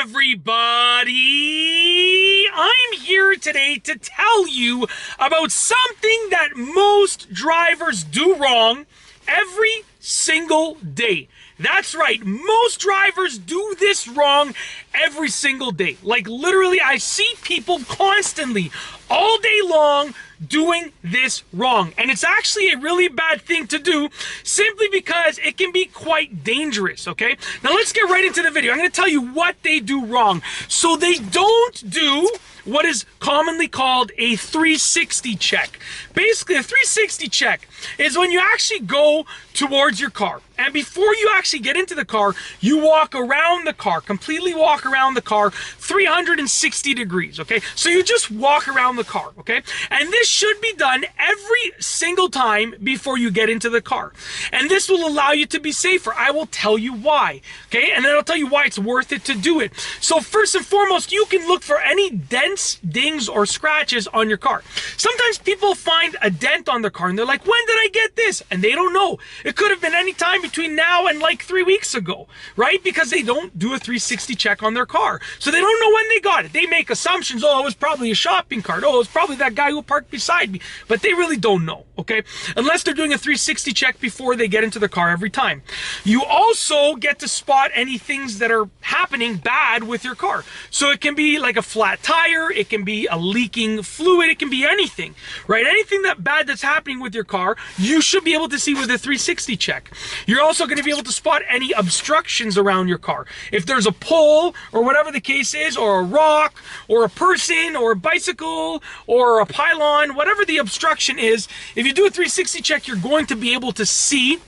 everybody! I'm here today to tell you about something that most drivers do wrong every single day. That's right, most drivers do this wrong every single day. Like literally, I see people constantly, all day long, doing this wrong. And it's actually a really bad thing to do simply because it can be quite dangerous, okay? Now let's get right into the video. I'm going to tell you what they do wrong. So they don't do what is commonly called a 360 check. Basically, a 360 check is when you actually go towards your car. And before you actually get into the car, you walk around the car, completely walk around the car 360 degrees, okay? So you just walk around the car, okay? And this should be done every single time before you get into the car. And this will allow you to be safer. I will tell you why, okay? And then I'll tell you why it's worth it to do it. So first and foremost, you can look for any dents, dings, or scratches on your car. Sometimes people find a dent on their car and they're like, when did I get this? And they don't know. It could have been any time between now and like 3 weeks ago, right? Because they don't do a 360 check on their car. So they don't know when they got it. They make assumptions. Oh, it was probably a shopping cart. Oh, it was probably that guy who parked beside me. But they really don't know, okay? Unless they're doing a 360 check before they get into the car every time. You also get to spot any things that are happening bad with your car. So it can be like a flat tire. It can be a leaking fluid. It can be anything, right? Anything bad that's happening with your car, you should be able to see with a 360 check. You're also going to be able to spot any obstructions around your car. If there's a pole or whatever the case is, or a rock, or a person, or a bicycle, or a pylon, whatever the obstruction is, if you do a 360 check, you're going to be able to see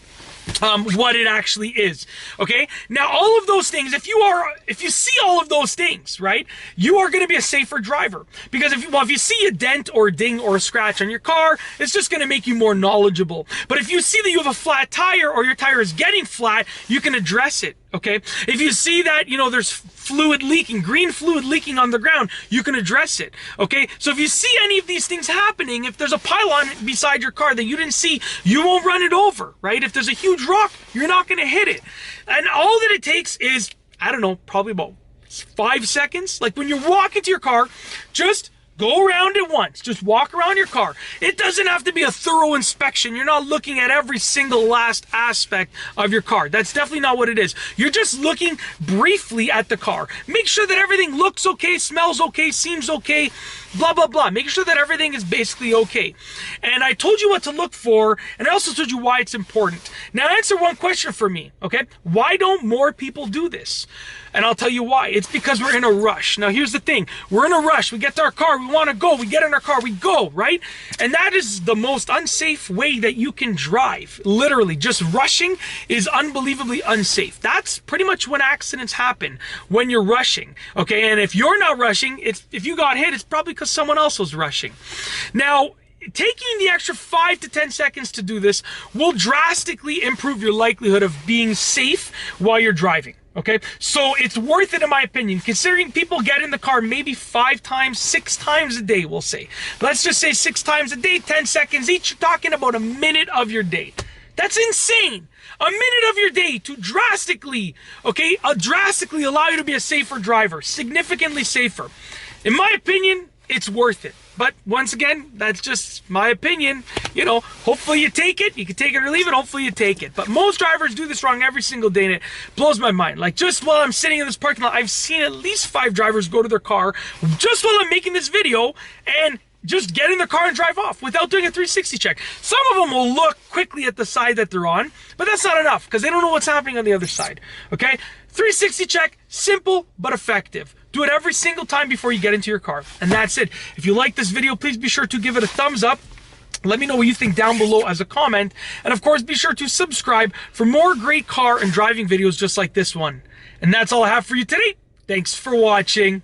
what it actually is, okay? Now, all of those things, if you see all of those things, right, you are going to be a safer driver. Because if you see a dent or a ding or a scratch on your car, it's just going to make you more knowledgeable. But if you see that you have a flat tire or your tire is getting flat, you can address it, okay? If you see that, there's fluid leaking, green fluid leaking on the ground, you can address it, okay? So if you see any of these things happening, if there's a pylon beside your car that you didn't see, you won't run it over, right? If there's a huge rock, you're not going to hit it. And all that it takes is, I don't know, probably about 5 seconds. Like when you're walking to your car, just go around it once. Just walk around your car. It doesn't have to be a thorough inspection. You're not looking at every single last aspect of your car. That's definitely not what it is. You're just looking briefly at the car. Make sure that everything looks okay, smells okay, seems okay, blah, blah, blah. Make sure that everything is basically okay. And I told you what to look for, and I also told you why it's important. Now answer one question for me, okay? Why don't more people do this? And I'll tell you why. It's because we're in a rush. Now, here's the thing. We're in a rush. We get to our car. We want to go. We get in our car. We go, right? And that is the most unsafe way that you can drive. Literally, just rushing is unbelievably unsafe. That's pretty much when accidents happen, when you're rushing, okay? And if you're not rushing, if you got hit, it's probably because someone else was rushing. Now, taking the extra 5 to 10 seconds to do this will drastically improve your likelihood of being safe while you're driving. Okay, so it's worth it in my opinion, considering people get in the car maybe 5 times, 6 times a day, we'll say. Let's just say 6 times a day, 10 seconds each. You're talking about a minute of your day. That's insane. A minute of your day to drastically allow you to be a safer driver, significantly safer. In my opinion, it's worth it. But once again, that's just my opinion. Hopefully you take it. You can take it or leave it. Hopefully you take it. But most drivers do this wrong every single day, and it blows my mind. Like just while I'm sitting in this parking lot, I've seen at least 5 drivers go to their car just while I'm making this video and just get in the car and drive off without doing a 360 check. Some of them will look quickly at the side that they're on, but that's not enough because they don't know what's happening on the other side, okay? 360 check, simple but effective. Do it every single time before you get into your car. And that's it. If you like this video, please be sure to give it a thumbs up. Let me know what you think down below as a comment. And of course, be sure to subscribe for more great car and driving videos just like this one. And that's all I have for you today. Thanks for watching.